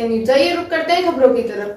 SK news. जाइए रुक करते हैं खबरों की तरफ।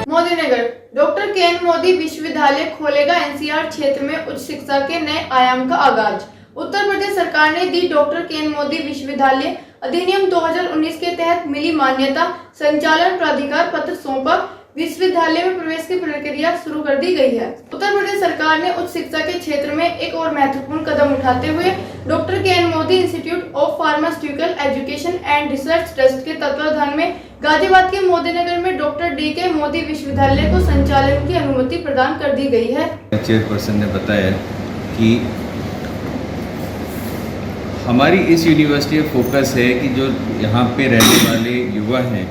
Modinagar doctor K N Modi विश्वविद्यालय खोलेगा NCR क्षेत्र में उच्च शिक्षा के नए आयाम का आगाज। उत्तर प्रदेश सरकार ने दी डॉक्टर के एन मोदी विश्वविद्यालय अधिनियम 2019 के तहत मिली मान्यता, संचालन प्राधिकार पत्र सौंपा, विश्वविद्यालय में प्रवेश की प्रक्रिया शुरू कर दी गई है। उत्तर प्रदेश सरकार ने उच्च शिक्षा के क्षेत्र में एक और महत्वपूर्ण कदम उठाते हुए doctor K N Modi institute of pharmaceutical education and research trust के तत्वाधान में गाजियाबाद के मोदीनगर में डॉक्टर DK मोदी विश्वविद्यालय को संचालन की अनुमति प्रदान कर दी गई है। चेयरपर्सन ने बताया कि हमारी इस यूनिवर्सिटी का फोकस है कि जो यहाँ पे रहने वाले युवा हैं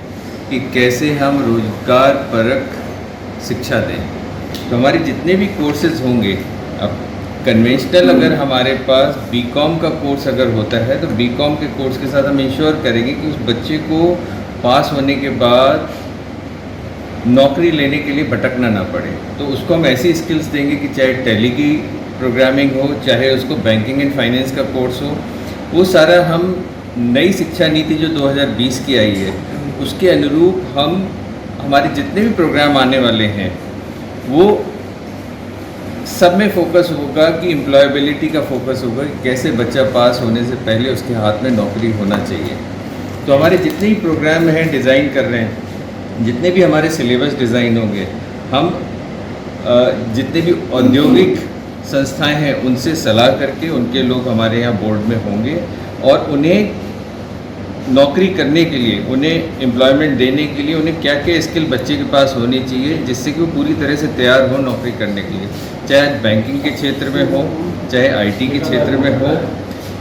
कि कैसे हम रोजगार परक शिक्षा दें। तो हमारे जितने भी कोर्सेज होंगे, अब कन्वेंशनल अगर हमारे पास BCom का कोर्स अगर होता है तो BCom के कोर्स के साथ हम इंश्योर करेंगे कि उस बच्चे को पास होने के बाद नौकरी लेने के लिए भटकना ना पड़े। तो उसको हम ऐसी स्किल्स देंगे कि चाहे टैली की प्रोग्रामिंग हो, चाहे उसको बैंकिंग एंड फाइनेंस का कोर्स हो, वो सारा हम नई शिक्षा नीति जो 2020 की आई है उसके अनुरूप हम हमारे जितने भी प्रोग्राम आने वाले हैं वो सब में फोकस होगा कि एम्प्लॉयबिलिटी का फोकस होगा कि कैसे बच्चा पास होने से पहले उसके हाथ में नौकरी होना चाहिए। तो हमारे जितने भी प्रोग्राम हैं डिज़ाइन कर रहे हैं, जितने भी हमारे सिलेबस डिज़ाइन होंगे, हम जितने भी औद्योगिक संस्थाएं हैं उनसे सलाह करके उनके लोग हमारे यहाँ बोर्ड में होंगे और उन्हें नौकरी करने के लिए, उन्हें एम्प्लॉयमेंट देने के लिए उन्हें क्या क्या स्किल बच्चे के पास होनी चाहिए जिससे कि वो पूरी तरह से तैयार हो नौकरी करने के लिए, चाहे बैंकिंग के क्षेत्र में हो, चाहे IT के क्षेत्र में हो,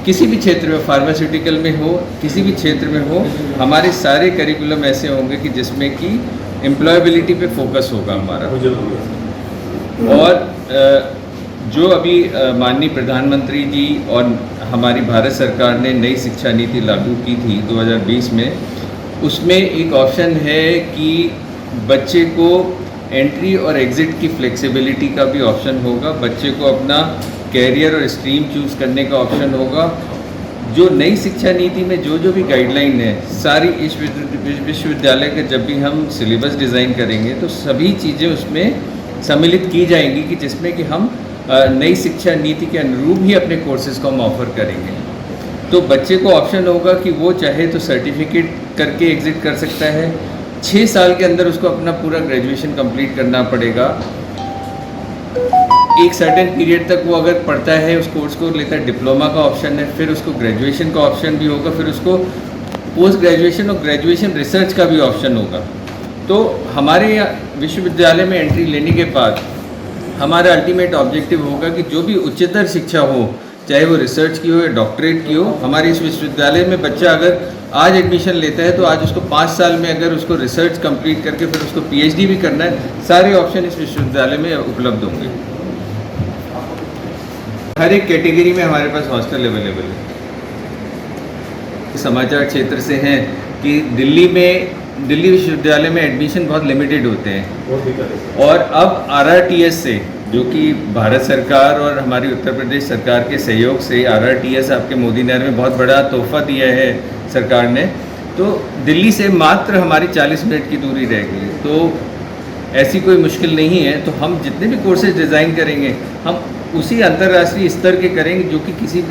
किसी भी क्षेत्र में, फार्मास्यूटिकल में हो, किसी भी क्षेत्र में हो। हमारे सारे करिकुलम ऐसे होंगे कि जिसमें कि एम्प्लॉयबिलिटी पे फोकस होगा हमारा। और जो अभी माननीय प्रधानमंत्री जी और हमारी भारत सरकार ने नई शिक्षा नीति लागू की थी 2020 में, उसमें एक ऑप्शन है कि बच्चे को एंट्री और एग्ज़िट की फ्लेक्सिबिलिटी का भी ऑप्शन होगा, बच्चे को अपना कैरियर और स्ट्रीम चूज़ करने का ऑप्शन होगा। जो नई शिक्षा नीति में जो भी गाइडलाइन है सारी इस विश्वविद्यालय के जब भी हम सिलेबस डिज़ाइन करेंगे तो सभी चीज़ें उसमें सम्मिलित की जाएंगी कि जिसमें कि हम नई शिक्षा नीति के अनुरूप ही अपने कोर्सेज को हम ऑफ़र करेंगे। तो बच्चे को ऑप्शन होगा कि वो चाहे तो सर्टिफिकेट करके एग्ज़िट कर सकता है, 6 साल के अंदर उसको अपना पूरा ग्रेजुएशन कंप्लीट करना पड़ेगा। एक सर्टेन पीरियड तक वो अगर पढ़ता है उस कोर्स को लेता है, डिप्लोमा का ऑप्शन है, फिर उसको ग्रेजुएशन का ऑप्शन भी होगा, फिर उसको पोस्ट ग्रेजुएशन और ग्रेजुएशन रिसर्च का भी ऑप्शन होगा। तो हमारे यहाँ विश्वविद्यालय में एंट्री लेने के बाद हमारा अल्टीमेट ऑब्जेक्टिव होगा कि जो भी उच्चतर शिक्षा हो, चाहे वो रिसर्च की हो या डॉक्टरेट की हो, हमारे इस विश्वविद्यालय में बच्चा अगर आज एडमिशन लेता है तो आज उसको 5 साल में अगर उसको रिसर्च कंप्लीट करके फिर उसको PhD भी करना है, सारे ऑप्शन इस विश्वविद्यालय में उपलब्ध होंगे। हर एक कैटेगरी में हमारे पास हॉस्टल अवेलेबल है। समाचार क्षेत्र से हैं कि दिल्ली विश्वविद्यालय में एडमिशन बहुत लिमिटेड होते हैं और अब RRTS से, जो कि भारत सरकार और हमारी उत्तर प्रदेश सरकार के सहयोग से RRTS आपके मोदीनगर में बहुत बड़ा तोहफा दिया है सरकार ने, तो दिल्ली से मात्र हमारी 40 मिनट की दूरी रह गई। तो ऐसी कोई मुश्किल नहीं है। तो हम जितने भी कोर्सेज डिज़ाइन करेंगे हम उसी अंतर्राष्ट्रीय स्तर के करेंगे जो कि किसी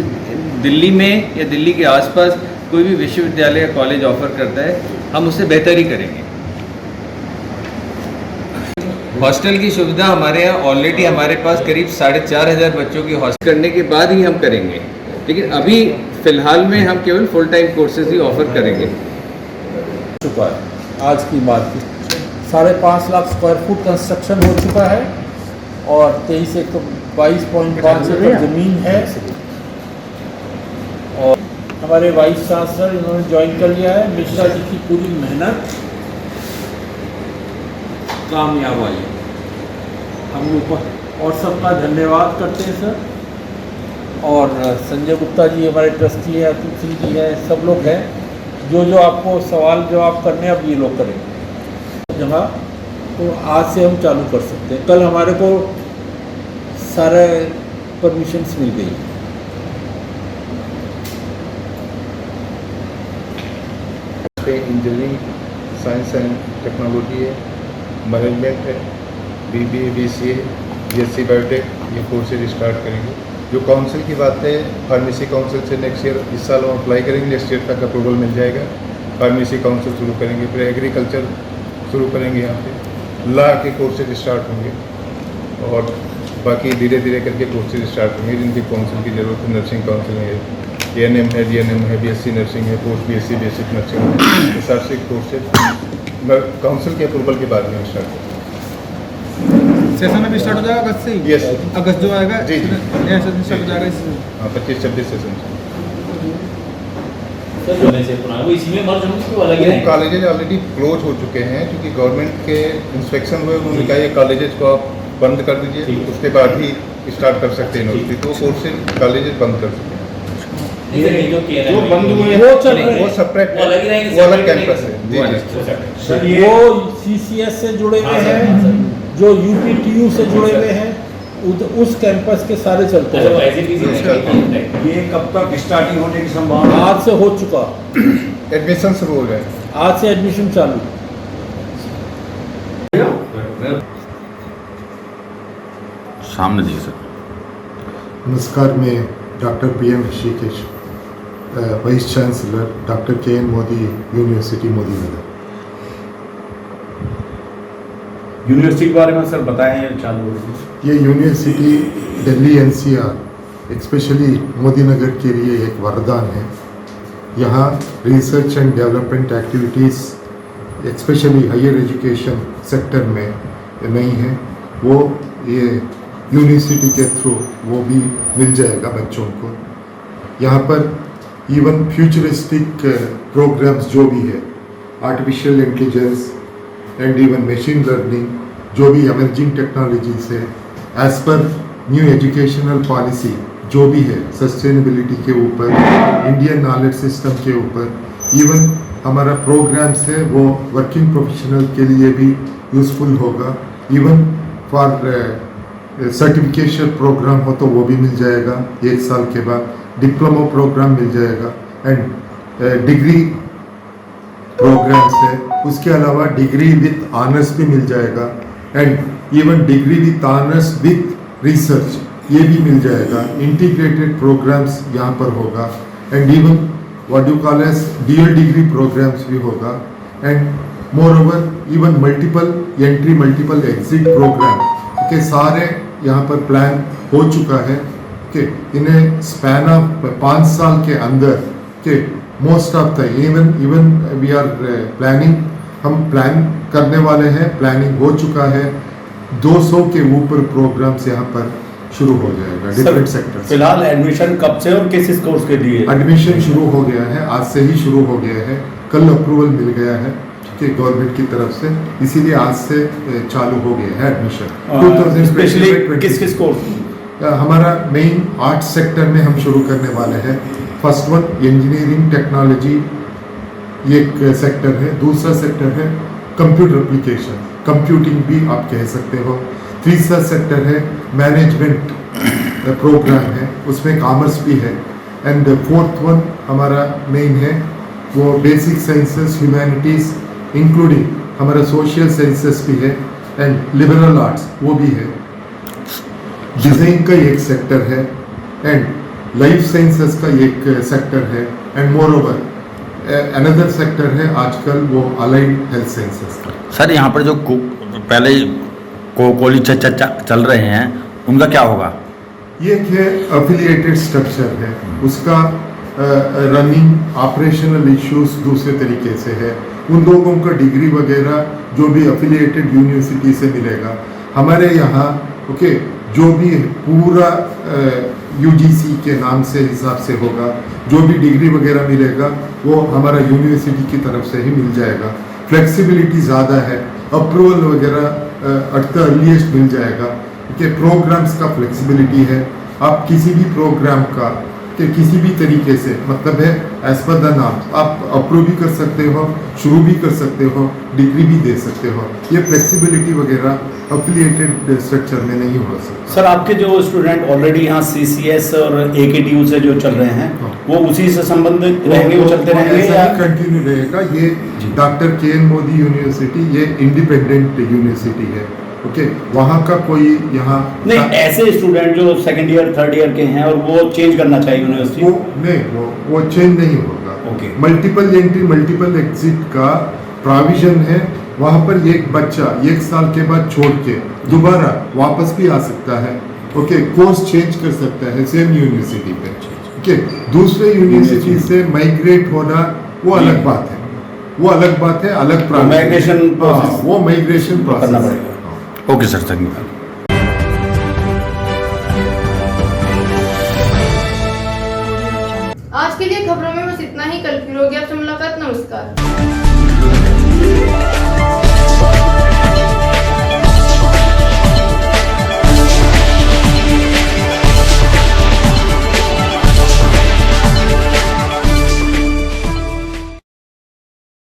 दिल्ली में या दिल्ली के आसपास कोई भी विश्वविद्यालय या कॉलेज ऑफर करता है, हम उससे बेहतर ही करेंगे। हॉस्टल की सुविधा हमारे यहाँ ऑलरेडी हमारे पास करीब 4,500 बच्चों की हॉस्टल करने के बाद ही हम करेंगे, लेकिन अभी फ़िलहाल में हम केवल फुल टाइम कोर्सेज ही ऑफर करेंगे। चुका है आज की बात की 5.5 लाख स्क्वायर फुट कंस्ट्रक्शन हो चुका है और 23 एकड़ 22.5 एकड़ ज़मीन है और हमारे वाइस चांसलर इन्होंने ज्वाइन कर लिया है। मिश्रा जी की पूरी मेहनत कामयाब आई। हम लोग और सबका धन्यवाद करते हैं सर। और संजय गुप्ता जी हमारे ट्रस्टी हैं, अतुल सिंह जी हैं, सब लोग हैं जो आपको सवाल जवाब करने अब ये लोग करेंगे जगह। तो आज से हम चालू कर सकते हैं। कल हमारे को सारे परमिशंस मिल गई। पे इंजीनियरिंग, साइंस एंड टेक्नोलॉजी है, मैनेजमेंट है, BBA, BCA, BSc बायोटेक, ये कोर्सेज स्टार्ट करेंगे। जो काउंसिल की बात है, फार्मेसी काउंसिल से नेक्स्ट ईयर, इस साल हम अप्लाई करेंगे, नेक्स्ट ईयर तक अप्रूवल मिल जाएगा। फार्मेसी काउंसिल शुरू करेंगे, फिर एग्रीकल्चर शुरू करेंगे, यहाँ पे लॉ के कोर्सेज स्टार्ट होंगे और बाकी धीरे धीरे करके कोर्सेज स्टार्ट होंगे जिनकी काउंसिल की ज़रूरत है। नर्सिंग काउंसिल है, ANM है, DNM है, BSc नर्सिंग है, पोस्ट BSc बेसिक नर्सिंग है, ये सारे कोर्सेज काउंसिल के अप्रूवल के बाद में स्टार्ट होंगे। सेशन अभी स्टार्ट हो जाएगा अगस्त से ही? यस, अगस्त जो आएगा जी जी, नया सेशन स्टार्ट हो जाएगा इससे। हाँ 25-26 सेशन सर जो से पुराना वो इसी में मर्ज होंगे कि वो अलग ही वो रहेंगे? कॉलेजेज ऑलरेडी क्लोज हो चुके हैं क्योंकि गवर्नमेंट के इंस्पेक्शन हुए, उन्होंने कहा ये कॉलेजेज को आप बंद कर दीजिए, ठीक। उसके बाद ही स्टार्ट कर सकते हैं यूनिवर्सिटी। तो कोर्सेज कॉलेजेज बंद कर सकते हैं। नहीं सर, ये जो KNM जो है, बंद हुए ये- वो चल रहे हैं। वो सेपरेट वो अलग ही रहेंगे, वो अलग separate कैंपस है। रहेंगे। जी वो जी अलग, वो separate। सर वो CCS से जुड़े हुए हाँ सर, हैं, हाँ सर। जो UPTU से जुड़े हुए हैं, उस कैंपस के सारे चलते अच्छा वो हैं। ऐसे किसी में ये कब तक स्टार्टिंग होने की संभावना है? आज से हो चुका, एडमिशन शुरू हो गए। आज से एडमिशन चालू। सामने देखिए सर। नमस्कार, मैं doctor PM Rishikesh, vice chancellor doctor KN Modi university Modi Nagar. University के बारे में सर बताएं चालू हो गई। ये university Delhi NCR specially Modi Nagar के लिए एक वरदान है। यहाँ research and development activities specially higher education sector में नहीं है, वो ये यूनिवर्सिटी के थ्रू वो भी मिल जाएगा बच्चों को। यहाँ पर इवन फ्यूचरिस्टिक प्रोग्राम्स जो भी है, artificial intelligence and even machine learning, जो भी एमर्जिंग टेक्नोलॉजीज है, एज पर न्यू एजुकेशनल पॉलिसी जो भी है, सस्टेनेबिलिटी के ऊपर, इंडियन नॉलेज सिस्टम के ऊपर, इवन हमारा प्रोग्राम्स है वो वर्किंग प्रोफेशनल के लिए भी यूज़फुल होगा। इवन फॉर सर्टिफिकेशन प्रोग्राम हो तो वो भी मिल जाएगा 1 साल के बाद, डिप्लोमा प्रोग्राम मिल जाएगा एंड डिग्री प्रोग्राम्स है। उसके अलावा डिग्री विथ ऑनर्स भी मिल जाएगा and even degree with honours with research ये भी मिल जाएगा। इंटीग्रेटेड प्रोग्राम्स यहाँ पर होगा and even what you call as dual degree programmes भी होगा and moreover even multiple entry multiple exit programme के सारे यहाँ पर प्लान हो चुका है कि इन्हें स्पैन ऑफ 5 साल के अंदर के most of the even we are planning, हम प्लान करने वाले हैं, प्लानिंग हो चुका है, 200 के ऊपर प्रोग्राम्स यहाँ पर शुरू हो जाएगा डिफरेंट सेक्टर। फिलहाल एडमिशन कब से और किस कोर्स के लिए? एडमिशन शुरू हो गया है, आज से ही शुरू हो गया है, कल अप्रूवल मिल गया है कि गवर्नमेंट की तरफ से, इसीलिए आज से चालू हो गया है एडमिशन। स्पेशली किस किस कोर्स? हमारा मेन आर्ट सेक्टर में हम शुरू करने वाले हैं। फर्स्ट वन इंजीनियरिंग टेक्नोलॉजी एक सेक्टर है, दूसरा सेक्टर है कंप्यूटर एप्लीकेशन, कंप्यूटिंग भी आप कह सकते हो। तीसरा सेक्टर है मैनेजमेंट प्रोग्राम है, उसमें कॉमर्स भी है एंड फोर्थ वन हमारा मेन है वो बेसिक साइंसेस ह्यूमैनिटीज़ इंक्लूडिंग हमारा सोशल साइंसेस भी है एंड लिबरल आर्ट्स वो भी है। डिज़ाइन का एक सेक्टर है एंड लाइफ साइंसेस का एक सेक्टर है and more over another sector है आजकल वो अलाइड हेल्थ साइंसेस का। सर यहाँ पर जो पहले कॉलेज चल रहे हैं उनका क्या होगा? ये है अफिलिएटेड स्ट्रक्चर है, उसका रनिंग ऑपरेशनल इश्यूज दूसरे तरीके से है। उन लोगों का डिग्री वगैरह जो भी अफिलिएटेड यूनिवर्सिटी से मिलेगा, हमारे यहाँ ओके जो भी पूरा UGC के नाम से हिसाब से होगा, जो भी डिग्री वगैरह मिलेगा वो हमारा यूनिवर्सिटी की तरफ से ही मिल जाएगा। फ्लेक्सिबिलिटी ज़्यादा है, अप्रूवल वगैरह एट द अर्लीस्ट मिल जाएगा कि प्रोग्राम्स का फ्लेक्सिबिलिटी है। आप किसी भी प्रोग्राम का कि किसी भी तरीके से मतलब है एज पर द नाम आप अप्रूव भी कर सकते हो, शुरू भी कर सकते हो, डिग्री भी दे सकते हो। ये फ्लेक्सिबिलिटी वगैरह अफिलिएटेड स्ट्रक्चर में नहीं हो सकता। सर आपके जो स्टूडेंट ऑलरेडी यहाँ CCS और AKTU से जो चल रहे हैं हाँ। वो उसी से संबंधित रहेंगे, वो चलते रहेंगे ऐसा या ही कंटिन्यू रहेगा। ये डॉक्टर KN मोदी यूनिवर्सिटी ये इंडिपेंडेंट यूनिवर्सिटी है। ओके, वहाँ का कोई यहाँ नहीं, ऐसे स्टूडेंट जो सेकंड ईयर थर्ड ईयर के हैं और वो चेंज करना चाहिए यूनिवर्सिटी? वो नहीं, वो चेंज नहीं होगा। Okay. Multiple entry multiple exit का प्रोविजन है। वहाँ पर एक बच्चा 1 साल के बाद छोड़ के दोबारा वापस भी आ सकता है। ओके, कोर्स चेंज कर सकता है सेम यूनिवर्सिटी पे। ओके, दूसरे यूनिवर्सिटी से माइग्रेट होना वो अलग बात है, वो अलग बात है, अलग migration process वो माइग्रेशन करना प्रोसेस पड़ेगा। Okay sir, thank you. आज के लिए खबरों में बस इतना ही। कल फिर होगी आपसे मुलाकात। नमस्कार।